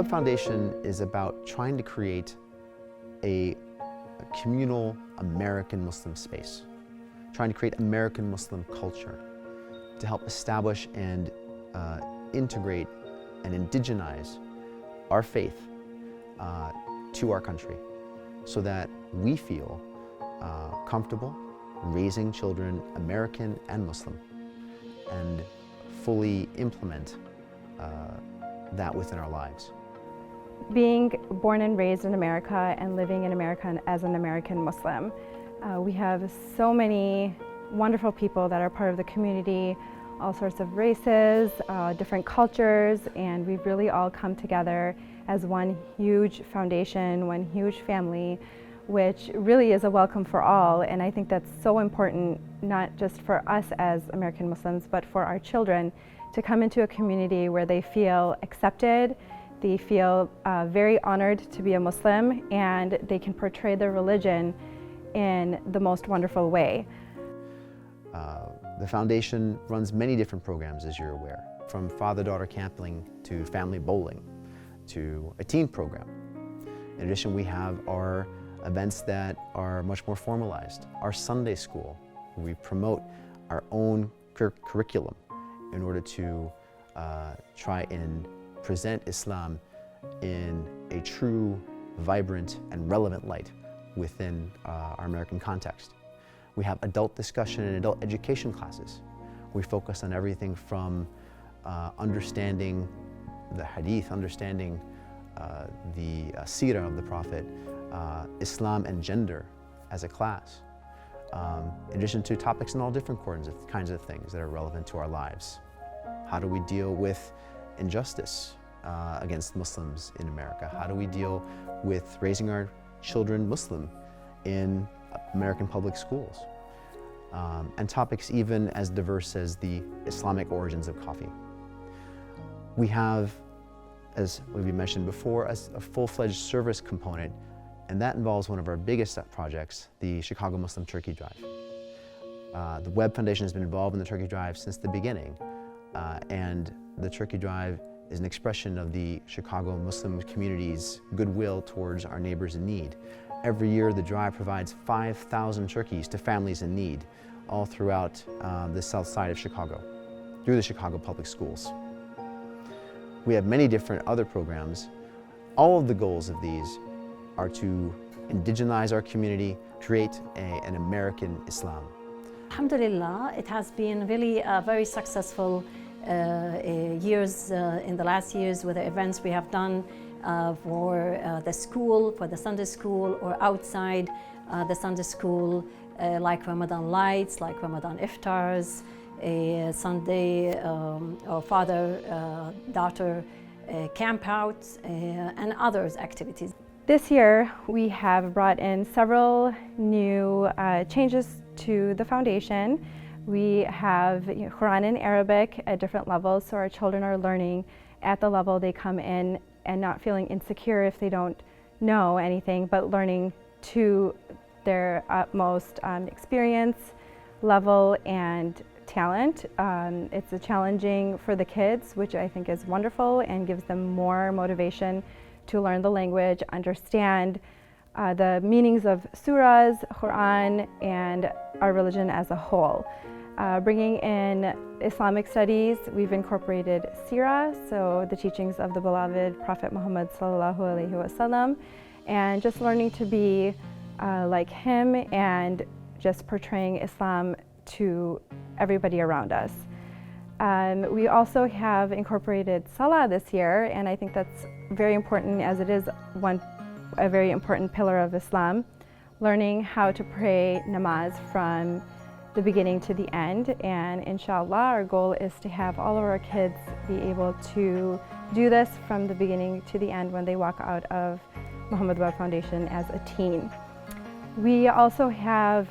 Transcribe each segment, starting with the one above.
Webb Foundation is about trying to create a communal American Muslim space, trying to create American Muslim culture to help establish and integrate and indigenize our faith to our country so that we feel comfortable raising children American and Muslim and fully implement that within our lives. Being born and raised in America and living in America as an American Muslim, we have so many wonderful people that are part of the community, all sorts of races, different cultures, and we've really all come together as one huge foundation, one huge family, which really is a welcome for all. And I think that's so important, not just for us as American Muslims, but for our children to come into a community where they feel accepted, they feel very honored to be a Muslim, and they can portray their religion in the most wonderful way. The foundation runs many different programs, as you're aware, from father-daughter camping to family bowling to a teen program. In addition, we have our events that are much more formalized. Our Sunday school, where we promote our own curriculum in order to try and present Islam in a true, vibrant, and relevant light within our American context. We have adult discussion and adult education classes. We focus on everything from understanding the hadith, understanding the seerah of the Prophet, Islam and gender as a class, in addition to topics in all different kinds of things that are relevant to our lives. How do we deal with injustice against Muslims in America? How do we deal with raising our children Muslim in American public schools? And topics even as diverse as the Islamic origins of coffee. We have, as we mentioned before, a full-fledged service component, and that involves one of our biggest projects, the Chicago Muslim Turkey Drive. The Webb Foundation has been involved in the Turkey Drive since the beginning, and the Turkey Drive is an expression of the Chicago Muslim community's goodwill towards our neighbors in need. Every year, the drive provides 5,000 turkeys to families in need all throughout the south side of Chicago, through the Chicago Public Schools. We have many different other programs. All of the goals of these are to indigenize our community, create an American Islam. Alhamdulillah, it has been really very successful years in the last years with the events we have done for the school, for the Sunday school, or outside the Sunday school, like Ramadan lights, like Ramadan iftars, Sunday or father-daughter campouts, and others activities. This year, we have brought in several new changes to the foundation. We have Quran and Arabic at different levels, so our children are learning at the level they come in and not feeling insecure if they don't know anything, but learning to their utmost experience, level, and talent. It's challenging for the kids, which I think is wonderful and gives them more motivation to learn the language, understand the meanings of surahs, Quran, and our religion as a whole. Bringing in Islamic studies, we've incorporated seerah, so the teachings of the beloved Prophet Muhammad sallallahu alaihi wasallam, and just learning to be like him and just portraying Islam to everybody around us. We also have incorporated Salah this year, and I think that's very important as it is a very important pillar of Islam, learning how to pray namaz from the beginning to the end. And inshallah, our goal is to have all of our kids be able to do this from the beginning to the end when they walk out of Muhammad Webb Foundation as a teen. We also have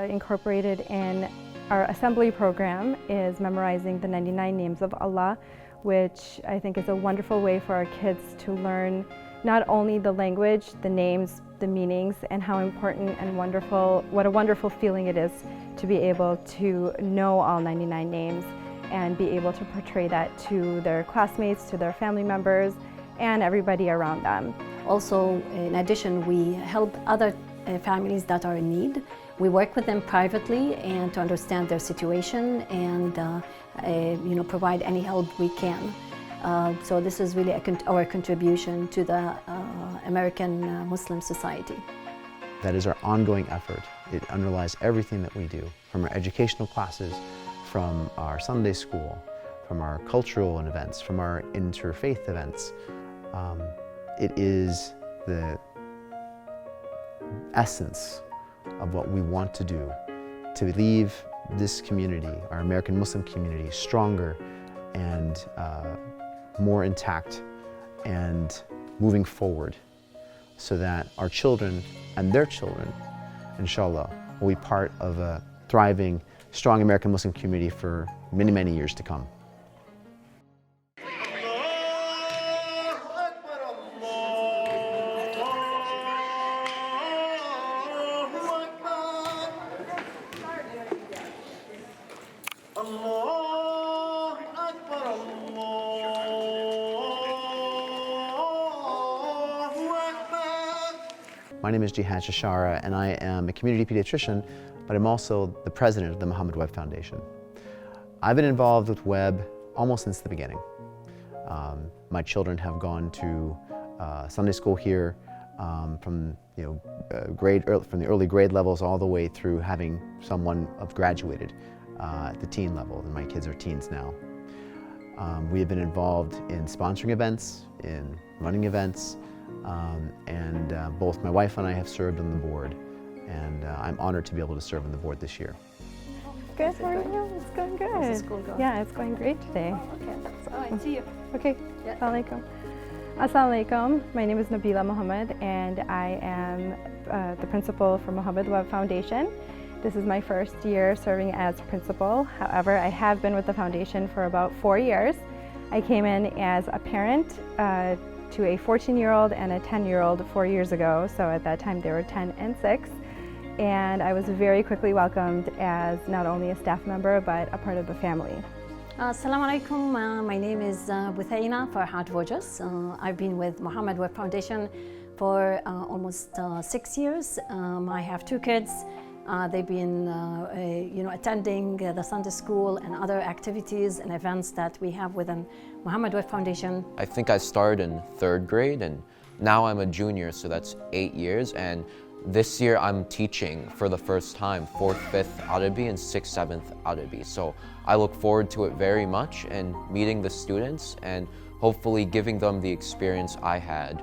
incorporated in our assembly program is memorizing the 99 names of Allah, which I think is a wonderful way for our kids to learn not only the language, the names, the meanings, and how important and wonderful, what a wonderful feeling it is to be able to know all 99 names and be able to portray that to their classmates, to their family members, and everybody around them. Also, in addition, we help other families that are in need. We work with them privately and to understand their situation and provide any help we can. So this is really our contribution to the American Muslim society. That is our ongoing effort. It underlies everything that we do, from our educational classes, from our Sunday school, from our cultural events, from our interfaith events. It is the essence of what we want to do, to leave this community, our American Muslim community, stronger and more intact and moving forward, so that our children and their children, inshallah, will be part of a thriving, strong American Muslim community for many, many years to come. My name is Jihan Shashara, and I am a community pediatrician, but I'm also the president of the Muhammad Webb Foundation. I've been involved with Webb almost since the beginning. My children have gone to Sunday school here from from the early grade levels all the way through having someone have graduated at the teen level, and my kids are teens now. We have been involved in sponsoring events, in running events, and both my wife and I have served on the board, and I'm honored to be able to serve on the board this year. Good, how are you? It's going good. How's the school going? Yeah, it's going great today. Oh, okay, that's all right. See you. Okay, Yeah. Assalamu alaikum. Assalamu alaikum. My name is Nabila Muhammad, and I am the principal for Muhammad Webb Foundation. This is my first year serving as principal. However, I have been with the foundation for about 4 years. I came in as a parent to a 14-year-old and a 10-year-old 4 years ago. So at that time they were 10 and 6. And I was very quickly welcomed as not only a staff member, but a part of the family. Assalamu alaikum. My name is Buthaina Farhat Vojas. I've been with Muhammad Webb Foundation for almost 6 years. I have 2 kids. They've been attending the Sunday school and other activities and events that we have within Muhammad Webb Foundation. I think I started in 3rd grade, and now I'm a junior, so that's 8 years. And this year I'm teaching for the first time 4th, 5th Arabi and 6th, 7th Arabi. So I look forward to it very much, and meeting the students and hopefully giving them the experience I had.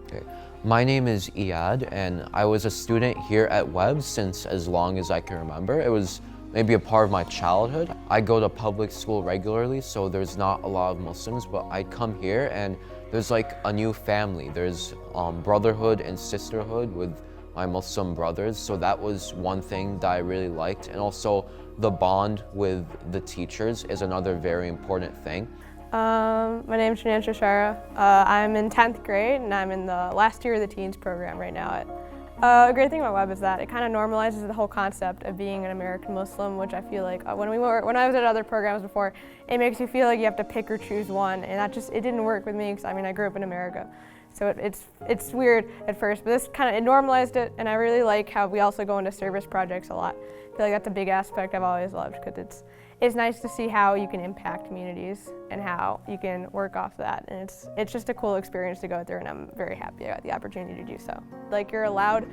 Okay. My name is Iyad, and I was a student here at Webb since as long as I can remember. It was maybe a part of my childhood. I go to public school regularly, so there's not a lot of Muslims, but I come here and there's like a new family. There's brotherhood and sisterhood with my Muslim brothers, so that was one thing that I really liked. And also the bond with the teachers is another very important thing. My name is Jihan Shashara. I'm in 10th grade, and I'm in the last year of the teens program right now. A great thing about Webb is that it kind of normalizes the whole concept of being an American Muslim, which I feel like when I was at other programs before, it makes you feel like you have to pick or choose one, and it didn't work with me because I grew up in America. So it's weird at first, but this it normalized it, and I really like how we also go into service projects a lot. I feel like that's a big aspect I've always loved, because it's nice to see how you can impact communities and how you can work off that, and it's just a cool experience to go through, and I'm very happy I got the opportunity to do so. Like, you're allowed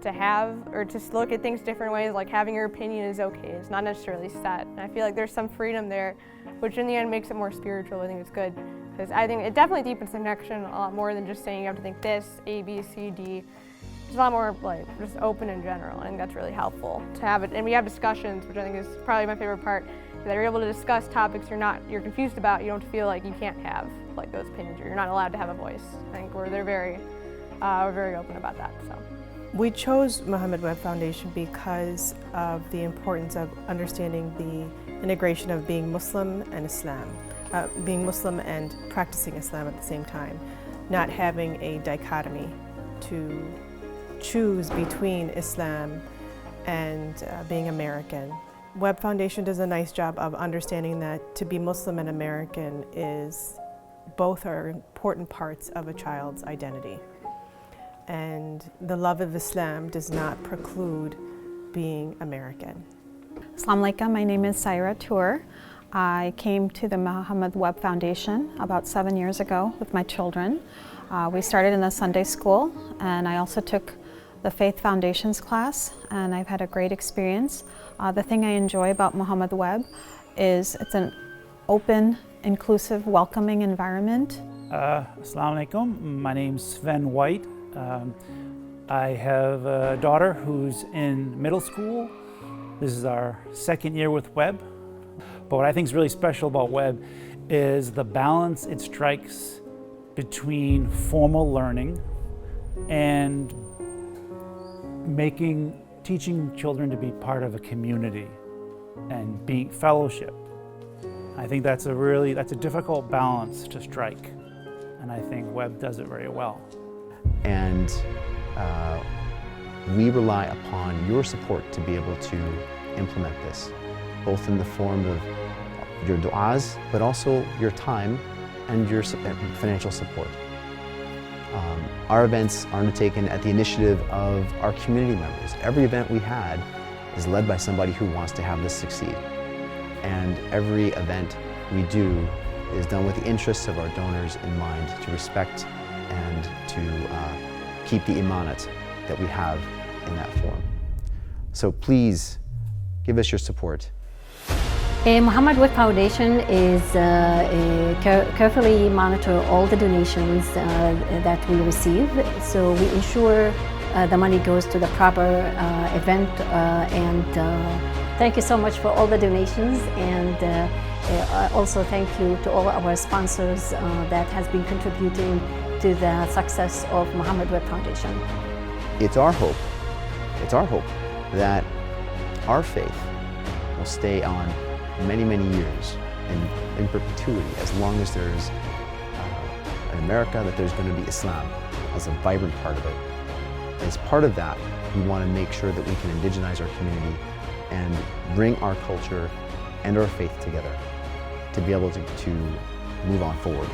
to have or to look at things different ways, like having your opinion is okay, it's not necessarily set, and I feel like there's some freedom there, which in the end makes it more spiritual. I think it's good, because I think it definitely deepens the connection a lot more than just saying you have to think this, A, B, C, D. It's a lot more just open in general. I think that's really helpful to have it, and we have discussions, which I think is probably my favorite part, that you're able to discuss topics you're confused about. You don't feel like you can't have those opinions, or you're not allowed to have a voice. I think we're very open about that. So. We chose Muhammad Webb Foundation because of the importance of understanding the integration of being Muslim and Islam, being Muslim and practicing Islam at the same time, not having a dichotomy to choose between Islam and being American. Webb Foundation does a nice job of understanding that to be Muslim and American both are important parts of a child's identity. And the love of Islam does not preclude being American. Assalamu alaikum, my name is Saira Tour. I came to the Muhammad Webb Foundation about 7 years ago with my children. We started in the Sunday school, and I also took the Faith Foundations class, and I've had a great experience. The thing I enjoy about Muhammad Webb is it's an open, inclusive, welcoming environment. Assalamu alaikum, my name's Sven White. I have a daughter who's in middle school. This is our second year with Webb. But what I think is really special about Webb is the balance it strikes between formal learning and teaching children to be part of a community and being fellowship. I think that's a difficult balance to strike, and I think Webb does it very well. And we rely upon your support to be able to implement this, both in the form of your du'as, but also your time and your financial support. Our events are undertaken at the initiative of our community members. Every event we had is led by somebody who wants to have this succeed. And every event we do is done with the interests of our donors in mind, to respect and to keep the imanat that we have in that form. So please give us your support. Muhammad Webb Foundation is carefully monitor all the donations that we receive, so we ensure the money goes to the proper event, and thank you so much for all the donations, and also thank you to all our sponsors that has been contributing to the success of Muhammad Webb Foundation. It's our hope that our faith will stay on many, many years in perpetuity, as long as there's in America, that there's going to be Islam as a vibrant part of it. As part of that, we want to make sure that we can indigenize our community and bring our culture and our faith together to be able to move on forward.